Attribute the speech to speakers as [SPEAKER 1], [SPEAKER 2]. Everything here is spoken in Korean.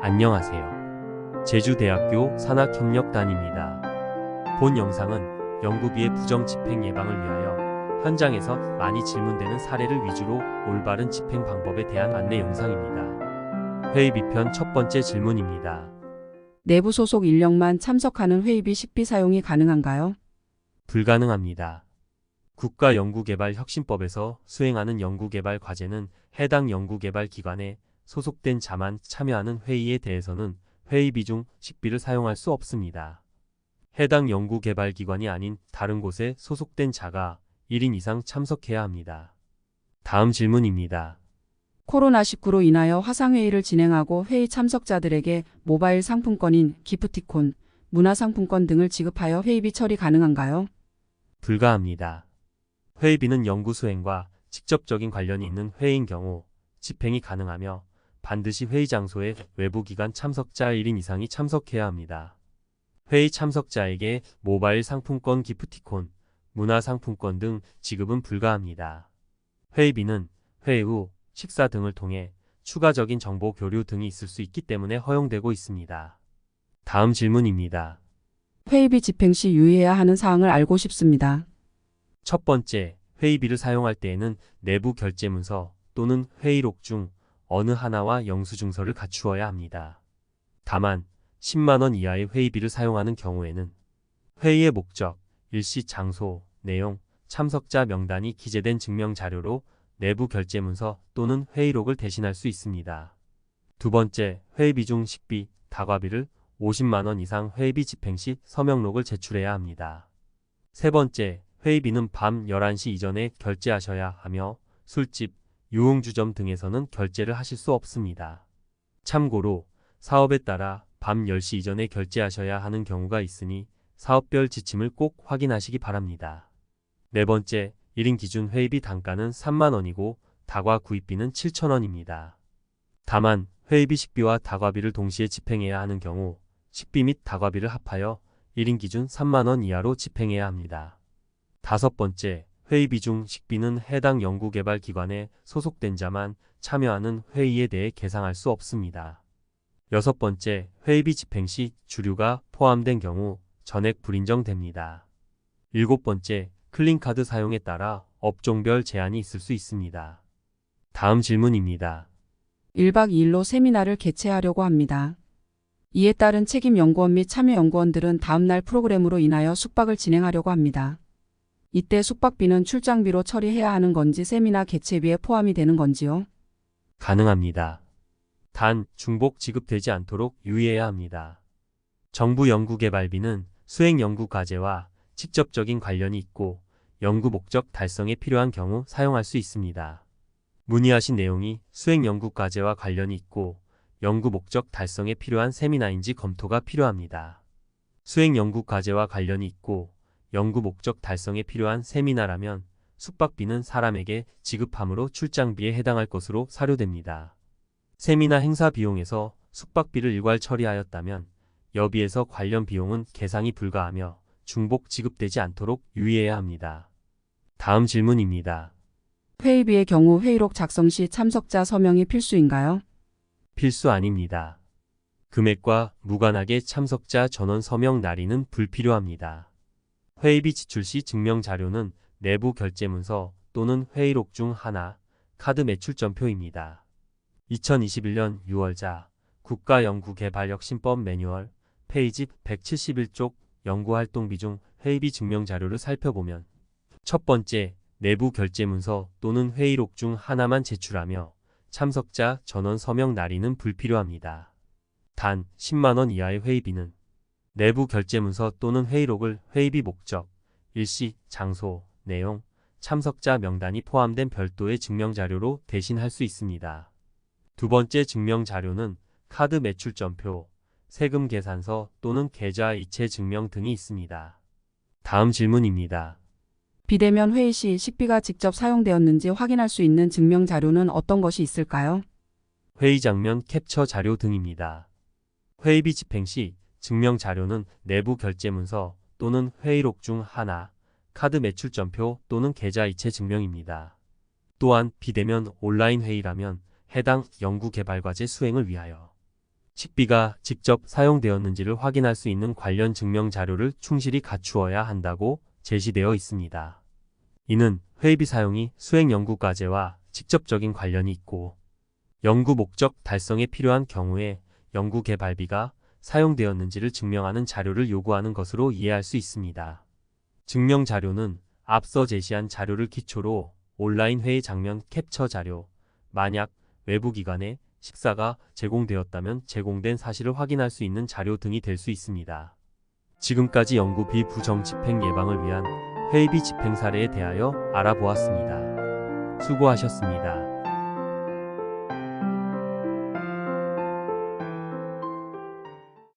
[SPEAKER 1] 안녕하세요. 제주대학교 산학협력단입니다. 본 영상은 연구비의 부정 집행 예방을 위하여 현장에서 많이 질문되는 사례를 위주로 올바른 집행 방법에 대한 안내 영상입니다. 회의비 편 첫 번째 질문입니다.
[SPEAKER 2] 내부 소속 인력만 참석하는 회의비 식비 사용이 가능한가요?
[SPEAKER 1] 불가능합니다. 국가연구개발혁신법에서 수행하는 연구개발 과제는 해당 연구개발기관에 소속된 자만 참여하는 회의에 대해서는 회의비 중 식비를 사용할 수 없습니다. 해당 연구개발기관이 아닌 다른 곳에 소속된 자가 1인 이상 참석해야 합니다. 다음 질문입니다.
[SPEAKER 2] 코로나19로 인하여 화상회의를 진행하고 회의 참석자들에게 모바일 상품권인 기프티콘, 문화상품권 등을 지급하여 회의비 처리 가능한가요?
[SPEAKER 1] 불가합니다. 회의비는 연구 수행과 직접적인 관련이 있는 회의인 경우 집행이 가능하며 반드시 회의 장소에 외부기관 참석자 1인 이상이 참석해야 합니다. 회의 참석자에게 모바일 상품권 기프티콘, 문화상품권 등 지급은 불가합니다. 회의비는 회의 후 식사 등을 통해 추가적인 정보 교류 등이 있을 수 있기 때문에 허용되고 있습니다. 다음 질문입니다.
[SPEAKER 2] 회의비 집행 시 유의해야 하는 사항을 알고 싶습니다.
[SPEAKER 1] 첫 번째, 회의비를 사용할 때에는 내부 결제문서 또는 회의록 중 어느 하나와 영수증서를 갖추어야 합니다. 다만 10만 원 이하의 회의비를 사용하는 경우에는 회의의 목적, 일시, 장소, 내용, 참석자 명단이 기재된 증명자료로 내부 결제문서 또는 회의록을 대신할 수 있습니다. 두 번째, 회의비 중 식비, 다과비를 50만 원 이상 회의비 집행 시 서명록을 제출해야 합니다. 세 번째, 회의비는 밤 11시 이전에 결제하셔야 하며 술집, 유흥주점 등에서는 결제를 하실 수 없습니다. 참고로 사업에 따라 밤 10시 이전에 결제하셔야 하는 경우가 있으니 사업별 지침을 꼭 확인하시기 바랍니다. 네 번째, 1인 기준 회의비 단가는 3만 원이고 다과 구입비는 7천 원입니다. 다만 회의비 식비와 다과비를 동시에 집행해야 하는 경우 식비 및 다과비를 합하여 1인 기준 3만 원 이하로 집행해야 합니다. 다섯 번째, 회의비 중 식비는 해당 연구개발기관에 소속된 자만 참여하는 회의에 대해 계상할 수 없습니다. 여섯 번째, 회의비 집행 시 주류가 포함된 경우 전액 불인정됩니다. 일곱 번째, 클린카드 사용에 따라 업종별 제한이 있을 수 있습니다. 다음 질문입니다.
[SPEAKER 2] 1박 2일로 세미나를 개최하려고 합니다. 이에 따른 책임 연구원 및 참여 연구원들은 다음날 프로그램으로 인하여 숙박을 진행하려고 합니다. 이때 숙박비는 출장비로 처리해야 하는 건지 세미나 개최비에 포함이 되는 건지요?
[SPEAKER 1] 가능합니다. 단, 중복 지급되지 않도록 유의해야 합니다. 정부 연구개발비는 수행 연구 과제와 직접적인 관련이 있고 연구 목적 달성에 필요한 경우 사용할 수 있습니다. 문의하신 내용이 수행 연구 과제와 관련이 있고 연구 목적 달성에 필요한 세미나인지 검토가 필요합니다. 수행 연구 과제와 관련이 있고 연구 목적 달성에 필요한 세미나라면 숙박비는 사람에게 지급함으로 출장비에 해당할 것으로 사료됩니다. 세미나 행사 비용에서 숙박비를 일괄 처리하였다면 여비에서 관련 비용은 계상이 불가하며 중복 지급되지 않도록 유의해야 합니다. 다음 질문입니다.
[SPEAKER 2] 회의비의 경우 회의록 작성 시 참석자 서명이 필수인가요?
[SPEAKER 1] 필수 아닙니다. 금액과 무관하게 참석자 전원 서명 날인은 불필요합니다. 회의비 지출 시 증명 자료는 내부 결제문서 또는 회의록 중 하나, 카드 매출점표입니다. 2021년 6월자 국가연구개발혁신법 매뉴얼 페이지 171쪽 연구활동비 중 회의비 증명 자료를 살펴보면 첫 번째, 내부 결제문서 또는 회의록 중 하나만 제출하며 참석자 전원 서명 날인은 불필요합니다. 단 10만 원 이하의 회의비는 내부 결제문서 또는 회의록을 회의비 목적, 일시, 장소, 내용, 참석자 명단이 포함된 별도의 증명자료로 대신할 수 있습니다. 두 번째 증명자료는 카드 매출점표, 세금 계산서 또는 계좌 이체 증명 등이 있습니다. 다음 질문입니다.
[SPEAKER 2] 비대면 회의 시 식비가 직접 사용되었는지 확인할 수 있는 증명 자료는 어떤 것이 있을까요?
[SPEAKER 1] 회의 장면 캡처 자료 등입니다. 회의비 집행 시 증명 자료는 내부 결제문서 또는 회의록 중 하나, 카드 매출점표 또는 계좌 이체 증명입니다. 또한 비대면 온라인 회의라면 해당 연구개발과제 수행을 위하여 식비가 직접 사용되었는지를 확인할 수 있는 관련 증명 자료를 충실히 갖추어야 한다고 제시되어 있습니다. 이는 회의비 사용이 수행 연구 과제와 직접적인 관련이 있고 연구 목적 달성에 필요한 경우에 연구 개발비가 사용되었는지를 증명하는 자료를 요구하는 것으로 이해할 수 있습니다. 증명 자료는 앞서 제시한 자료를 기초로 온라인 회의 장면 캡처 자료, 만약 외부 기관에 식사가 제공되었다면 제공된 사실을 확인할 수 있는 자료 등이 될 수 있습니다. 지금까지 연구비 부정집행 예방을 위한 회의비 집행 사례에 대하여 알아보았습니다. 수고하셨습니다.